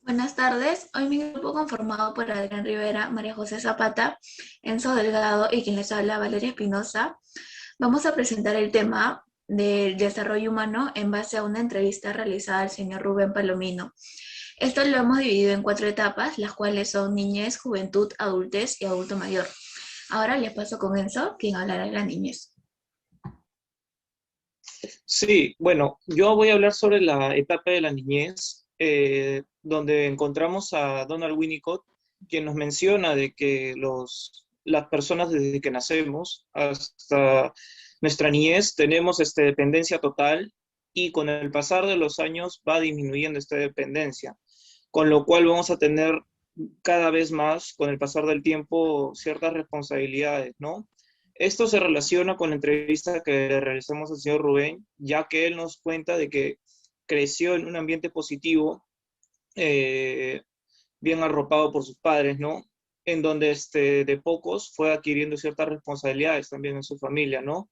Buenas tardes. Hoy mi grupo conformado por Adrián Rivera, María José Zapata, Enzo Delgado y quien les habla Valeria Espinosa, vamos a presentar el tema del desarrollo humano en base a una entrevista realizada al señor Rubén Palomino. Esto lo hemos dividido en 4 etapas, las cuales son niñez, juventud, adultez y adulto mayor. Ahora les paso con Enzo, quien hablará de la niñez. Sí, bueno, yo voy a hablar sobre la etapa de la niñez, donde encontramos a Donald Winnicott, quien nos menciona de que las personas desde que nacemos hasta nuestra niñez tenemos dependencia total y con el pasar de los años va disminuyendo esta dependencia, con lo cual vamos a tener cada vez más, con el pasar del tiempo, ciertas responsabilidades, ¿no? Esto se relaciona con la entrevista que le realizamos al señor Rubén, ya que él nos cuenta de que creció en un ambiente positivo, eh, bien arropado por sus padres, ¿no? En donde de pocos fue adquiriendo ciertas responsabilidades también en su familia, ¿no?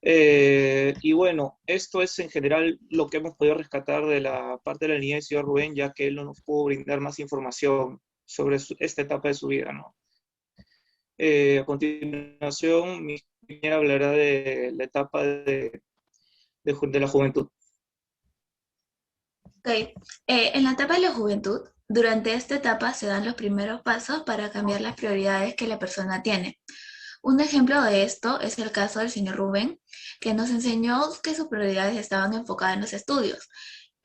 Y bueno, esto es en general lo que hemos podido rescatar de la parte de la niñez del señor Rubén, ya que él no nos pudo brindar más información sobre esta etapa de su vida, ¿no? A continuación, mi compañera hablará de la etapa de la juventud. Ok, en la etapa de la juventud, durante esta etapa se dan los primeros pasos para cambiar las prioridades que la persona tiene. Un ejemplo de esto es el caso del señor Rubén, que nos enseñó que sus prioridades estaban enfocadas en los estudios.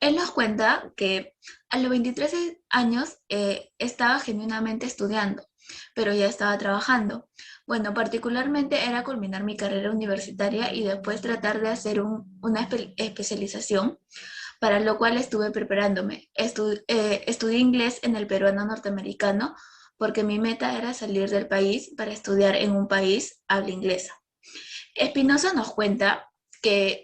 Él nos cuenta que a los 23 años estaba genuinamente estudiando, pero ya estaba trabajando. Bueno, particularmente era culminar mi carrera universitaria y después tratar de hacer una especialización, para lo cual estuve preparándome. Estudié inglés en el peruano norteamericano porque mi meta era salir del país para estudiar en un país habla inglesa. Espinosa nos cuenta que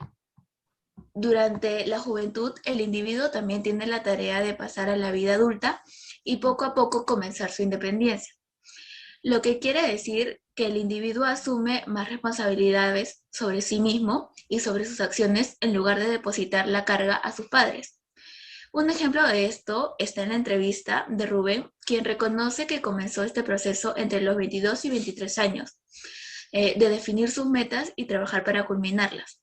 durante la juventud el individuo también tiene la tarea de pasar a la vida adulta y poco a poco comenzar su independencia, lo que quiere decir que el individuo asume más responsabilidades sobre sí mismo y sobre sus acciones en lugar de depositar la carga a sus padres. Un ejemplo de esto está en la entrevista de Rubén, quien reconoce que comenzó este proceso entre los 22 y 23 años, de definir sus metas y trabajar para culminarlas,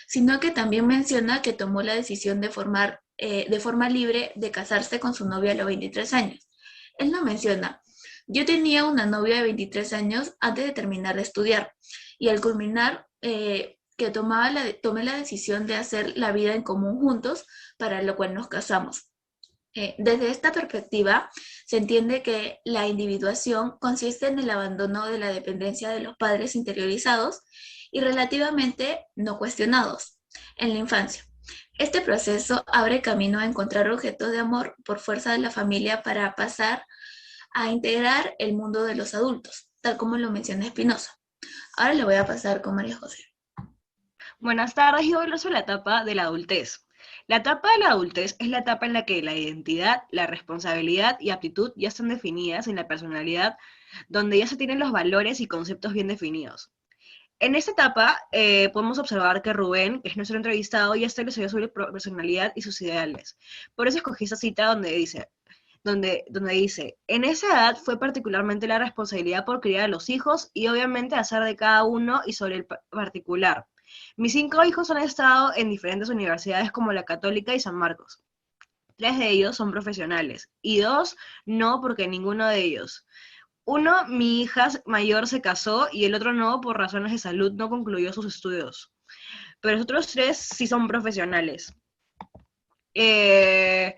sino que también menciona que tomó la decisión de forma libre de casarse con su novia a los 23 años. Él no menciona: yo tenía una novia de 23 años antes de terminar de estudiar y al culminar que tomé la decisión de hacer la vida en común juntos, para lo cual nos casamos. Desde esta perspectiva, se entiende que la individuación consiste en el abandono de la dependencia de los padres interiorizados y relativamente no cuestionados en la infancia. Este proceso abre camino a encontrar objetos de amor por fuerza de la familia para pasar a integrar el mundo de los adultos, tal como lo menciona Espinosa. Ahora le voy a pasar con María José. Buenas tardes, y voy a hablar sobre la etapa de la adultez. La etapa de la adultez es la etapa en la que la identidad, la responsabilidad y aptitud ya están definidas en la personalidad, donde ya se tienen los valores y conceptos bien definidos. En esta etapa podemos observar que Rubén, que es nuestro entrevistado, ya estableció sobre personalidad y sus ideales. Por eso escogí esta cita donde dice, en esa edad fue particularmente la responsabilidad por criar a los hijos y obviamente hacer de cada uno y sobre el particular. Mis 5 hijos han estado en diferentes universidades como la Católica y San Marcos. 3 de ellos son profesionales y 2 no, porque ninguno de ellos. Uno, mi hija mayor se casó y el otro no, por razones de salud no concluyó sus estudios. Pero los otros 3 sí son profesionales. Eh,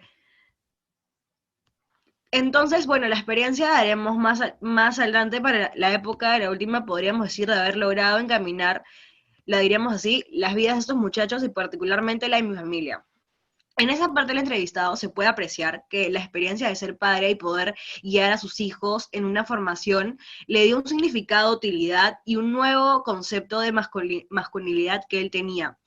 Entonces, bueno, la experiencia daremos más adelante para la época de la última, podríamos decir, de haber logrado encaminar, la diríamos así, las vidas de estos muchachos y particularmente la de mi familia. En esa parte del entrevistado se puede apreciar que la experiencia de ser padre y poder guiar a sus hijos en una formación le dio un significado, utilidad y un nuevo concepto de masculinidad que él tenía.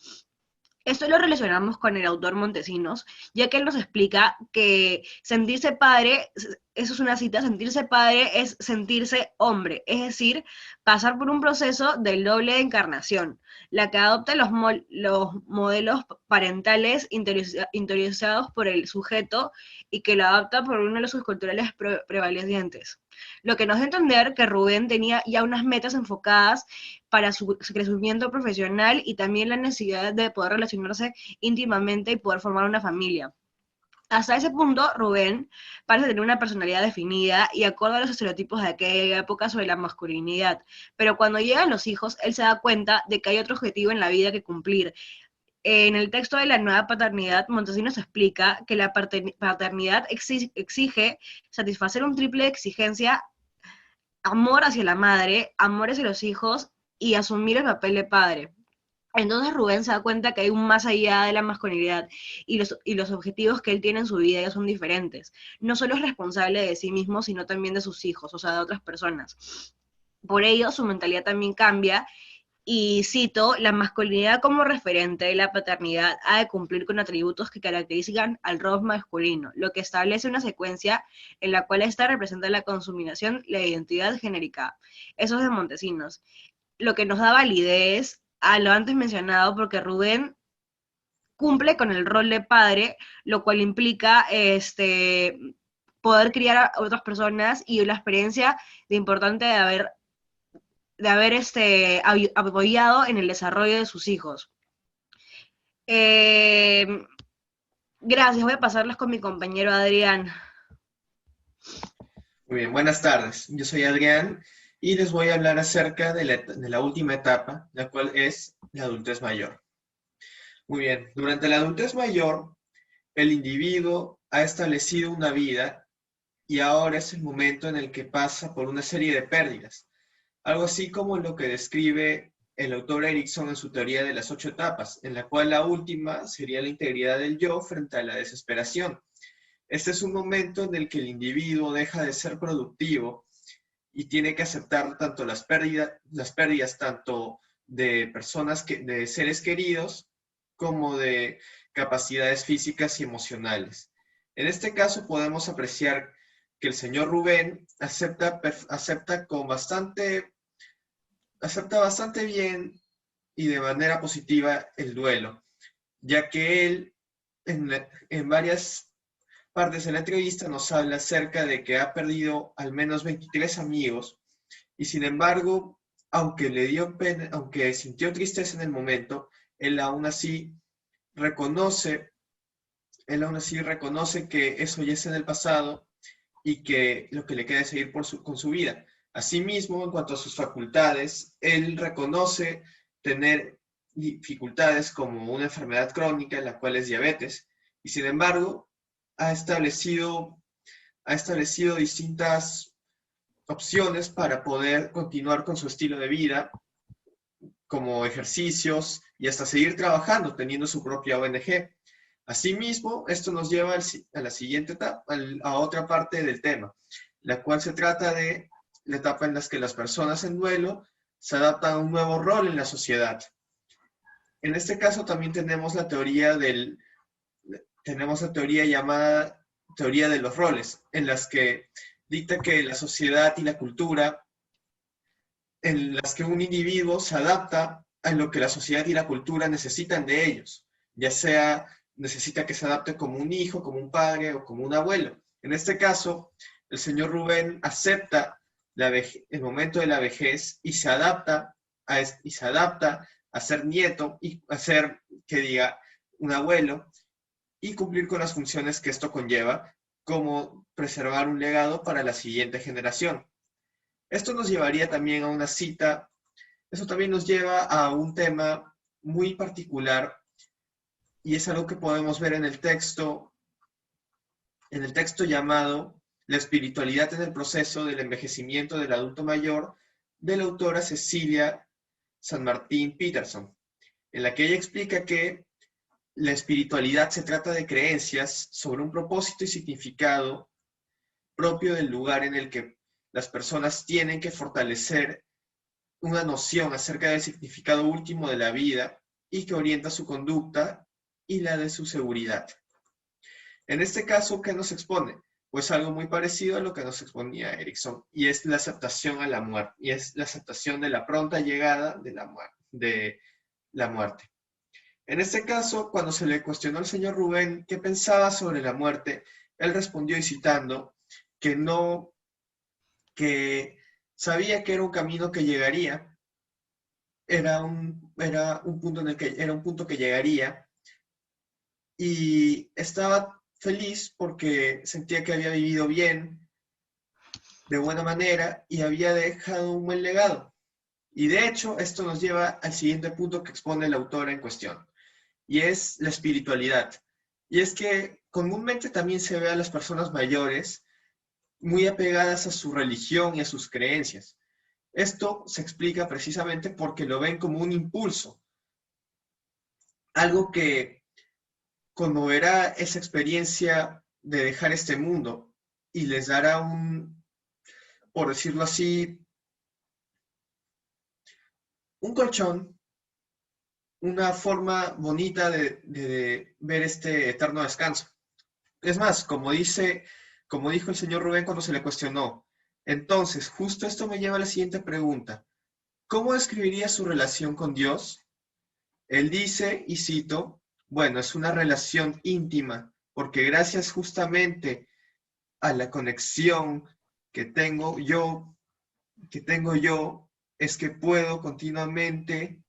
Esto lo relacionamos con el autor Montesinos, ya que él nos explica que sentirse padre eso es una cita, sentirse padre es sentirse hombre, es decir, pasar por un proceso del doble de encarnación, la que adopta los modelos parentales interiorizados por el sujeto y que lo adapta por uno de los subculturales prevalecientes. Lo que nos da a entender que Rubén tenía ya unas metas enfocadas para su crecimiento profesional y también la necesidad de poder relacionarse íntimamente y poder formar una familia. Hasta ese punto, Rubén parece tener una personalidad definida y acorde a los estereotipos de aquella época sobre la masculinidad. Pero cuando llegan los hijos, él se da cuenta de que hay otro objetivo en la vida que cumplir. En el texto de la nueva paternidad, Montesinos explica que la paternidad exige satisfacer un triple exigencia: amor hacia la madre, amor hacia los hijos y asumir el papel de padre. Entonces Rubén se da cuenta que hay un más allá de la masculinidad y los objetivos que él tiene en su vida ya son diferentes. No solo es responsable de sí mismo, sino también de sus hijos, o sea, de otras personas. Por ello, su mentalidad también cambia y cito: la masculinidad como referente de la paternidad ha de cumplir con atributos que caracterizan al rol masculino, lo que establece una secuencia en la cual esta representa la consumación, la identidad genérica. Eso es de Montesinos. Lo que nos da validez a lo antes mencionado, porque Rubén cumple con el rol de padre, lo cual implica poder criar a otras personas y la experiencia de importante de haber apoyado en el desarrollo de sus hijos. Gracias, voy a pasarles con mi compañero Adrián. Muy bien, buenas tardes. Yo soy Adrián y les voy a hablar acerca de la última etapa, la cual es la adultez mayor. Muy bien, durante la adultez mayor, el individuo ha establecido una vida y ahora es el momento en el que pasa por una serie de pérdidas. Algo así como lo que describe el autor Erickson en su teoría de las 8 etapas, en la cual la última sería la integridad del yo frente a la desesperación. Este es un momento en el que el individuo deja de ser productivo y tiene que aceptar tanto las pérdidas tanto de personas, de seres queridos, como de capacidades físicas y emocionales. En este caso podemos apreciar que el señor Rubén acepta bastante bien y de manera positiva el duelo, ya que él en varias partes de la entrevista nos habla acerca de que ha perdido al menos 23 amigos y sin embargo, aunque le dio pena, aunque sintió tristeza en el momento, él aún así reconoce que eso ya es en el pasado y que lo que le queda es seguir con su vida. Asimismo, en cuanto a sus facultades, él reconoce tener dificultades como una enfermedad crónica, la cual es diabetes, y sin embargo, ha establecido distintas opciones para poder continuar con su estilo de vida, como ejercicios y hasta seguir trabajando, teniendo su propia ONG. Asimismo, esto nos lleva a la siguiente etapa, a otra parte del tema, la cual se trata de la etapa en la que las personas en duelo se adaptan a un nuevo rol en la sociedad. En este caso también tenemos la teoría llamada teoría de los roles, en las que dicta que la sociedad y la cultura, en las que un individuo se adapta a lo que la sociedad y la cultura necesitan de ellos, ya sea necesita que se adapte como un hijo, como un padre o como un abuelo. En este caso, el señor Rubén acepta el momento de la vejez y se adapta a ser nieto y a ser, un abuelo y cumplir con las funciones que esto conlleva, como preservar un legado para la siguiente generación. Esto nos llevaría también a una cita, eso también nos lleva a un tema muy particular y es algo que podemos ver en el texto llamado La espiritualidad en el proceso del envejecimiento del adulto mayor, de la autora Cecilia San Martín Peterson, en la que ella explica que la espiritualidad se trata de creencias sobre un propósito y significado propio del lugar en el que las personas tienen que fortalecer una noción acerca del significado último de la vida y que orienta su conducta y la de su seguridad. En este caso, ¿qué nos expone? pues algo muy parecido a lo que nos exponía Erickson, y es la aceptación a la muerte, y es la aceptación de la pronta llegada de la muerte. En este caso, cuando se le cuestionó al señor Rubén qué pensaba sobre la muerte, él respondió y citando que sabía que era un camino que llegaría, era un punto que llegaría, y estaba feliz porque sentía que había vivido bien, de buena manera, y había dejado un buen legado. Y de hecho, esto nos lleva al siguiente punto que expone el autor en cuestión, y es la espiritualidad. Y es que comúnmente también se ve a las personas mayores muy apegadas a su religión y a sus creencias. Esto se explica precisamente porque lo ven como un impulso, algo que conmoverá esa experiencia de dejar este mundo y les dará por decirlo así, un colchón, una forma bonita de ver este eterno descanso. Es más, como dijo el señor Rubén cuando se le cuestionó, entonces, justo esto me lleva a la siguiente pregunta. ¿Cómo describiría su relación con Dios? Él dice, y cito, bueno, es una relación íntima, porque gracias justamente a la conexión que tengo yo, es que puedo continuamente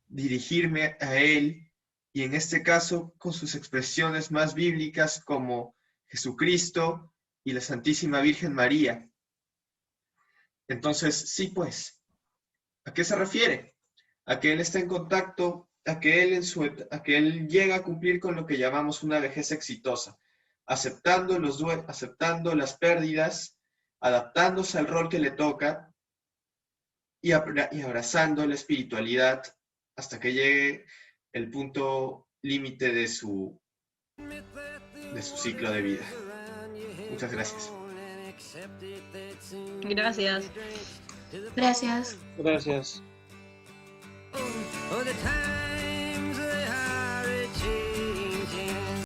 dirigirme a Él, y en este caso con sus expresiones más bíblicas como Jesucristo y la Santísima Virgen María. Entonces, sí, pues, ¿a qué se refiere? A que Él está en contacto, a que Él llega a cumplir con lo que llamamos una vejez exitosa, aceptando las pérdidas, adaptándose al rol que le toca y abrazando la espiritualidad hasta que llegue el punto límite de su ciclo de vida. Muchas gracias. Gracias. Gracias. Gracias. Oh, the time